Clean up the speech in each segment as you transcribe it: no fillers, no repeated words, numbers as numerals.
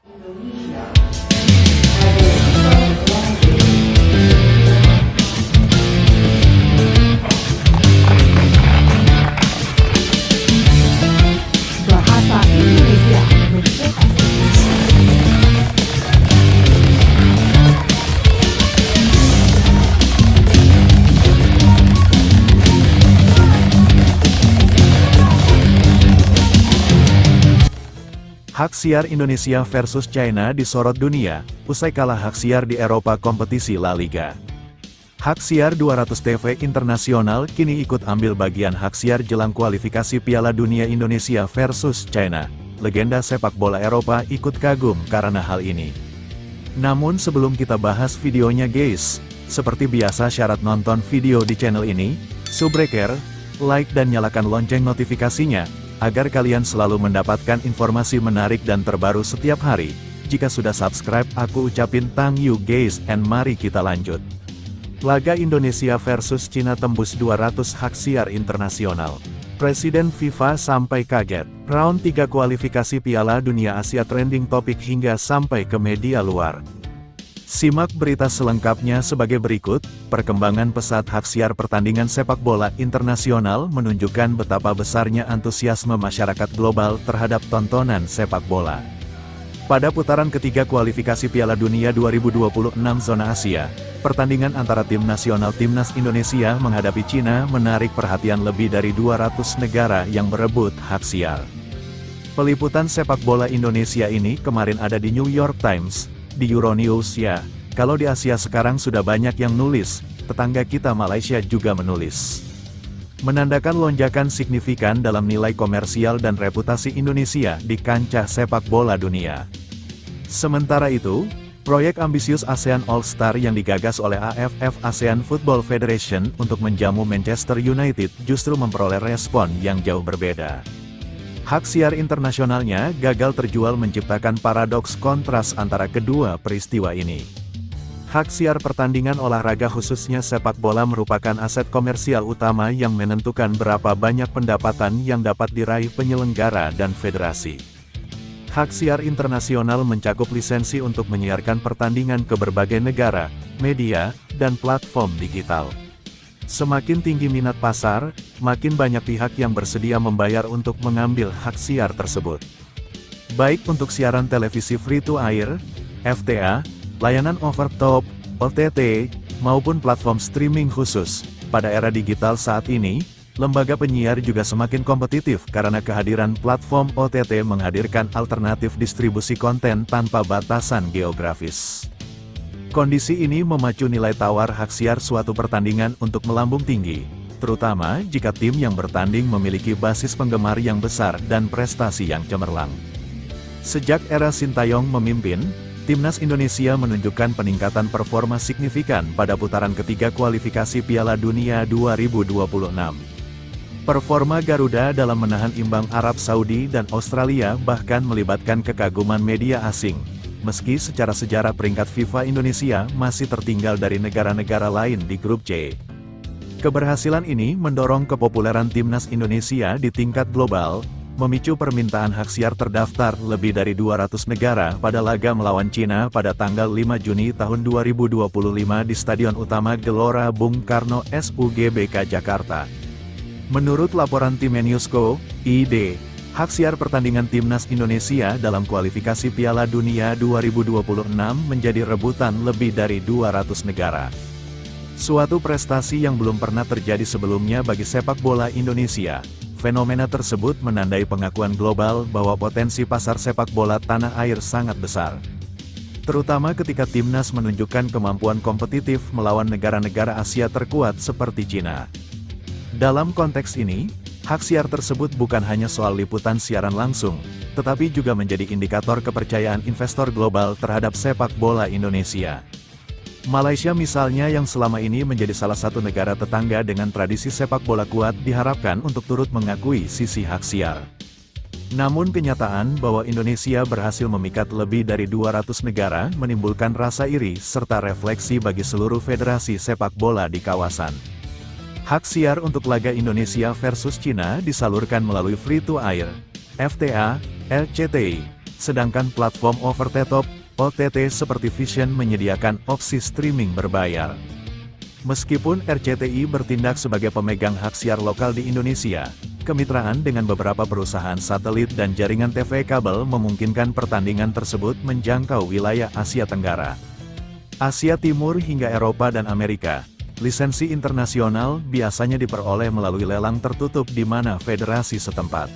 Bahasa Indonesia Hak siar Indonesia versus China disorot dunia, usai kalah hak siar di Eropa kompetisi La Liga. Hak siar 200 TV internasional kini ikut ambil bagian hak siar jelang kualifikasi Piala Dunia Indonesia versus China. Legenda sepak bola Eropa ikut kagum karena hal ini. Namun sebelum kita bahas videonya guys, seperti biasa syarat nonton video di channel ini, subbreaker, like dan nyalakan lonceng notifikasinya, agar kalian selalu mendapatkan informasi menarik dan terbaru setiap hari. Jika sudah subscribe, aku ucapin thank you guys, and mari kita lanjut. Laga Indonesia versus Cina tembus 200 hak siar internasional. Presiden FIFA sampai kaget. Round 3 kualifikasi Piala Dunia Asia trending topik hingga sampai ke media luar. Simak berita selengkapnya sebagai berikut. Perkembangan pesat hak siar pertandingan sepak bola internasional menunjukkan betapa besarnya antusiasme masyarakat global terhadap tontonan sepak bola. Pada putaran ketiga kualifikasi Piala Dunia 2026 zona Asia, pertandingan antara tim nasional Timnas Indonesia menghadapi Cina menarik perhatian lebih dari 200 negara yang berebut hak siar. Peliputan sepak bola Indonesia ini kemarin ada di New York Times, di Euronews ya. Kalau di Asia sekarang sudah banyak yang nulis, tetangga kita Malaysia juga menulis. Menandakan lonjakan signifikan dalam nilai komersial dan reputasi Indonesia di kancah sepak bola dunia. Sementara itu, proyek ambisius ASEAN All-Star yang digagas oleh AFF ASEAN Football Federation untuk menjamu Manchester United justru memperoleh respon yang jauh berbeda. Hak siar internasionalnya gagal terjual menciptakan paradoks kontras antara kedua peristiwa ini. Hak siar pertandingan olahraga khususnya sepak bola merupakan aset komersial utama yang menentukan berapa banyak pendapatan yang dapat diraih penyelenggara dan federasi. Hak siar internasional mencakup lisensi untuk menyiarkan pertandingan ke berbagai negara, media, dan platform digital. Semakin tinggi minat pasar, makin banyak pihak yang bersedia membayar untuk mengambil hak siar tersebut. Baik untuk siaran televisi free-to-air, FTA, layanan over-top, OTT, maupun platform streaming khusus. Pada era digital saat ini, lembaga penyiar juga semakin kompetitif karena kehadiran platform OTT menghadirkan alternatif distribusi konten tanpa batasan geografis. Kondisi ini memacu nilai tawar hak siar suatu pertandingan untuk melambung tinggi, terutama jika tim yang bertanding memiliki basis penggemar yang besar dan prestasi yang cemerlang. Sejak era Sintayong memimpin, Timnas Indonesia menunjukkan peningkatan performa signifikan pada putaran ketiga kualifikasi Piala Dunia 2026. Performa Garuda dalam menahan imbang Arab Saudi dan Australia bahkan melibatkan kekaguman media asing, meski secara sejarah peringkat FIFA Indonesia masih tertinggal dari negara-negara lain di grup C. Keberhasilan ini mendorong kepopuleran Timnas Indonesia di tingkat global, memicu permintaan hak siar terdaftar lebih dari 200 negara pada laga melawan Cina pada tanggal 5 Juni tahun 2025 di Stadion Utama Gelora Bung Karno SUGBK Jakarta. Menurut laporan tim Newsco, ID, hak siar pertandingan Timnas Indonesia dalam kualifikasi Piala Dunia 2026 menjadi rebutan lebih dari 200 negara. Suatu prestasi yang belum pernah terjadi sebelumnya bagi sepak bola Indonesia. Fenomena tersebut menandai pengakuan global bahwa potensi pasar sepak bola tanah air sangat besar. Terutama ketika Timnas menunjukkan kemampuan kompetitif melawan negara-negara Asia terkuat seperti Cina. Dalam konteks ini, hak siar tersebut bukan hanya soal liputan siaran langsung, tetapi juga menjadi indikator kepercayaan investor global terhadap sepak bola Indonesia. Malaysia misalnya yang selama ini menjadi salah satu negara tetangga dengan tradisi sepak bola kuat diharapkan untuk turut mengakui sisi hak siar. Namun kenyataan bahwa Indonesia berhasil memikat lebih dari 200 negara menimbulkan rasa iri serta refleksi bagi seluruh federasi sepak bola di kawasan. Hak siar untuk laga Indonesia versus Cina disalurkan melalui free-to-air, FTA, RCTI, sedangkan platform over-the-top (OTT) seperti Vision menyediakan opsi streaming berbayar. Meskipun RCTI bertindak sebagai pemegang hak siar lokal di Indonesia, kemitraan dengan beberapa perusahaan satelit dan jaringan TV kabel memungkinkan pertandingan tersebut menjangkau wilayah Asia Tenggara, Asia Timur hingga Eropa dan Amerika. Lisensi internasional biasanya diperoleh melalui lelang tertutup di mana federasi setempat.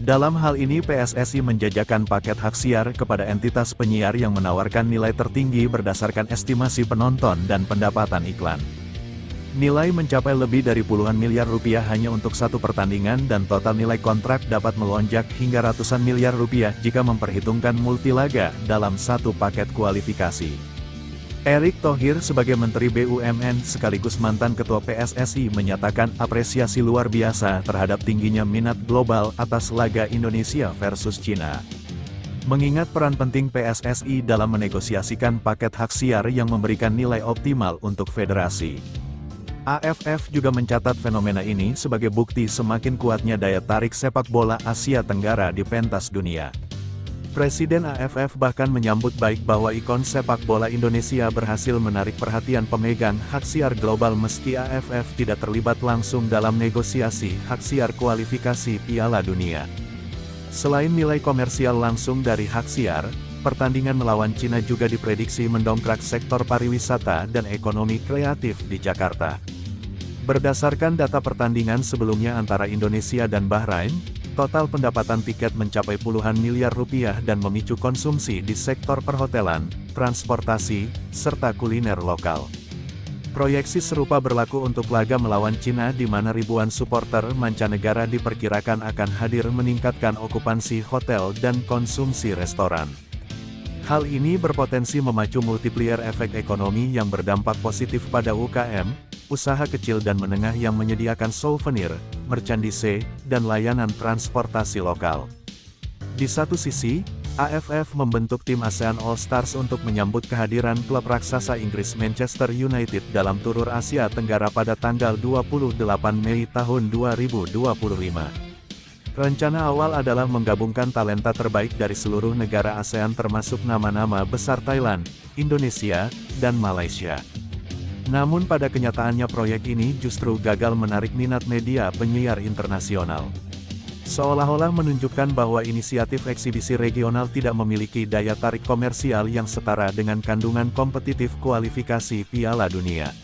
Dalam hal ini PSSI menjajakan paket hak siar kepada entitas penyiar yang menawarkan nilai tertinggi berdasarkan estimasi penonton dan pendapatan iklan. Nilai mencapai lebih dari puluhan miliar rupiah hanya untuk satu pertandingan dan total nilai kontrak dapat melonjak hingga ratusan miliar rupiah jika memperhitungkan multilaga dalam satu paket kualifikasi. Erick Thohir sebagai Menteri BUMN sekaligus mantan Ketua PSSI menyatakan apresiasi luar biasa terhadap tingginya minat global atas laga Indonesia versus China. Mengingat peran penting PSSI dalam menegosiasikan paket hak siar yang memberikan nilai optimal untuk federasi. AFF juga mencatat fenomena ini sebagai bukti semakin kuatnya daya tarik sepak bola Asia Tenggara di pentas dunia. Presiden AFF bahkan menyambut baik bahwa ikon sepak bola Indonesia berhasil menarik perhatian pemegang hak siar global meski AFF tidak terlibat langsung dalam negosiasi hak siar kualifikasi Piala Dunia. Selain nilai komersial langsung dari hak siar, pertandingan melawan Cina juga diprediksi mendongkrak sektor pariwisata dan ekonomi kreatif di Jakarta. Berdasarkan data pertandingan sebelumnya antara Indonesia dan Bahrain, total pendapatan tiket mencapai puluhan miliar rupiah dan memicu konsumsi di sektor perhotelan, transportasi, serta kuliner lokal. Proyeksi serupa berlaku untuk laga melawan Cina di mana ribuan supporter mancanegara diperkirakan akan hadir meningkatkan okupansi hotel dan konsumsi restoran. Hal ini berpotensi memacu multiplier efek ekonomi yang berdampak positif pada UKM, usaha kecil dan menengah yang menyediakan souvenir, merchandise, dan layanan transportasi lokal. Di satu sisi, AFF membentuk tim ASEAN All Stars untuk menyambut kehadiran klub raksasa Inggris Manchester United dalam Turur Asia Tenggara pada tanggal 28 Mei tahun 2025. Rencana awal adalah menggabungkan talenta terbaik dari seluruh negara ASEAN termasuk nama-nama besar Thailand, Indonesia, dan Malaysia. Namun pada kenyataannya proyek ini justru gagal menarik minat media penyiar internasional. Seolah-olah menunjukkan bahwa inisiatif eksibisi regional tidak memiliki daya tarik komersial yang setara dengan kandungan kompetitif kualifikasi Piala Dunia.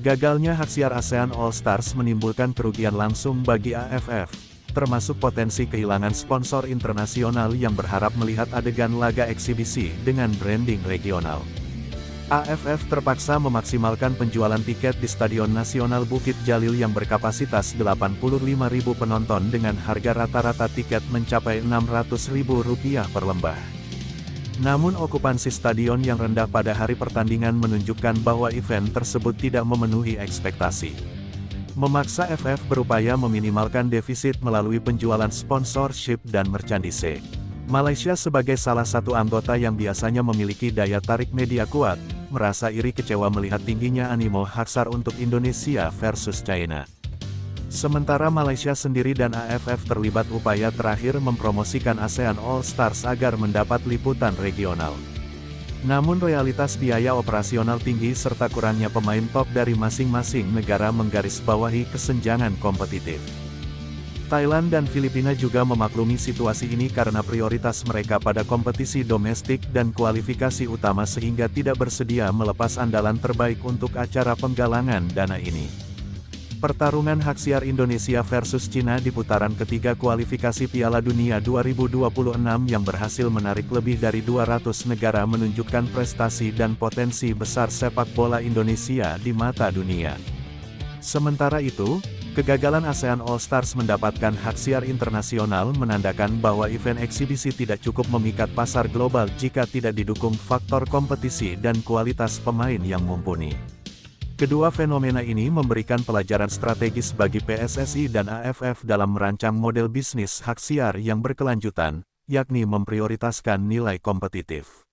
Gagalnya hak siar ASEAN All Stars menimbulkan kerugian langsung bagi AFF, termasuk potensi kehilangan sponsor internasional yang berharap melihat adegan laga eksibisi dengan branding regional. AFF terpaksa memaksimalkan penjualan tiket di Stadion Nasional Bukit Jalil yang berkapasitas 85.000 penonton dengan harga rata-rata tiket mencapai Rp600.000 per lembah. Namun okupansi stadion yang rendah pada hari pertandingan menunjukkan bahwa event tersebut tidak memenuhi ekspektasi. Memaksa AFF berupaya meminimalkan defisit melalui penjualan sponsorship dan merchandise. Malaysia sebagai salah satu anggota yang biasanya memiliki daya tarik media kuat, merasa iri kecewa melihat tingginya animo haksar untuk Indonesia versus China. Sementara Malaysia sendiri dan AFF terlibat upaya terakhir mempromosikan ASEAN All Stars agar mendapat liputan regional. Namun realitas biaya operasional tinggi serta kurangnya pemain top dari masing-masing negara menggarisbawahi kesenjangan kompetitif. Thailand dan Filipina juga memaklumi situasi ini karena prioritas mereka pada kompetisi domestik dan kualifikasi utama sehingga tidak bersedia melepas andalan terbaik untuk acara penggalangan dana ini. Pertarungan hak siar Indonesia versus Cina di putaran ketiga kualifikasi Piala Dunia 2026 yang berhasil menarik lebih dari 200 negara menunjukkan prestasi dan potensi besar sepak bola Indonesia di mata dunia. Sementara itu, kegagalan ASEAN All Stars mendapatkan hak siar internasional menandakan bahwa event eksibisi tidak cukup memikat pasar global jika tidak didukung faktor kompetisi dan kualitas pemain yang mumpuni. Kedua fenomena ini memberikan pelajaran strategis bagi PSSI dan AFF dalam merancang model bisnis hak siar yang berkelanjutan, yakni memprioritaskan nilai kompetitif.